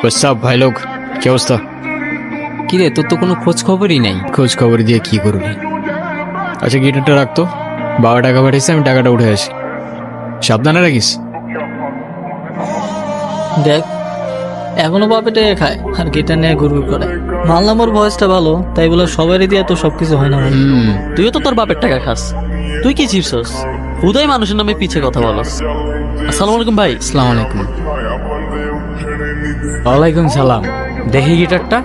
সব ভাই লোক কি অবস্থা? কিরে তোর তো কোনো খোঁজ খবরই নাই। খোঁজ খবর দিয়ে কি করবি? আচ্ছা গিটারটা রাখতো, বাবা টাকা পাঠিয়েছে, আমি টাকাটা উঠে আসি। সাবধানে রাখিস। দেখ এখনো বাপেটে খায় আর গিটার নিয়ে ঘুরঘুর করে। মানলাম ওর ভয়েসটা ভালো, তাই বলে সবারই দিয়ে তো সবকিছু হয় না। তুইও তো তোর বাপের টাকা খাস, তুই কি চিপছস? উদয় মানুষের নামে পিছে কথা বলস। আসসালামু আলাইকুম ভাই। আসসালামু আলাইকুম। ওয়ালাইকুম সালাম। দেখি গিটারটা।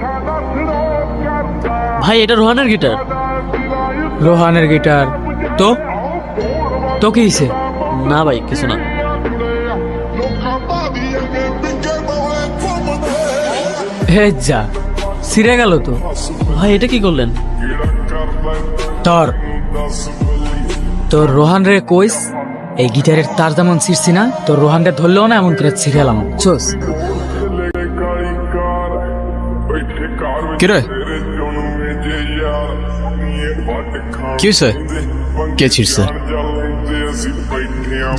ভাই এটা রোহানের গিটার। রোহানের গিটার? তো তো কি হয়েছে? না ভাই কিছু না। হে যা, ছিঁড়ে গেল তো। ভাই এটা কি করলেন? তোর তোর রোহান রে কইস এই গিটারের তার যেমন ছিঁড়ছি না, তোর রোহান রে ধরলেও না এমন করে ছিঁড়ে এলাম। চোস কিরে কি হয়েছে? কে ছিঁড়ছে?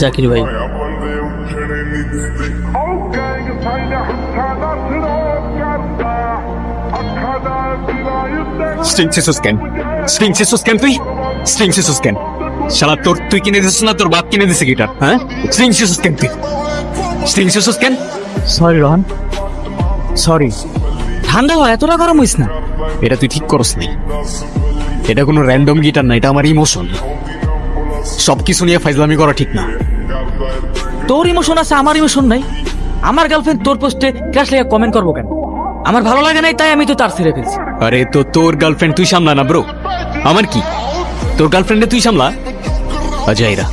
জাকির ভাই। স্ট্রিং সিসুস কেন? স্ট্রিং সিসুস কেন? তুই স্ট্রিং সিসুস কেন? শালা তুই কিনে দিছিস না তোর বাপ কিনে দিছে গিটার? হ্যাঁ, স্ট্রিং সিসুস কেন তুই? স্ট্রিং সিসুস কেন? Sorry Rohan, sorry. ঠান্ডা হয়, এতটা গরম হইস না। এটা তুই ঠিক করস নি। এটা কোনো র্যান্ডম গিটার না, এটা আমার ইমোশন। সবকিছু নিয়ে ফাইজলামি করা ঠিক না। তোর ইমোশন আছে, আমার ইমোশন নাই। আমার গার্লফ্রেন্ড তোর পোস্টে ক্রাশ লেগে কমেন্ট করবো কেন? আমার ভালো লাগে নাই তাই আমি তো তার ছেড়ে ফেলছি। আরে তো তোর গার্লফ্রেন্ড তুই সামলা না ব্রো, আমার কি? তোর গার্লফ্রেন্ডে তুই সামলা। অজয়রা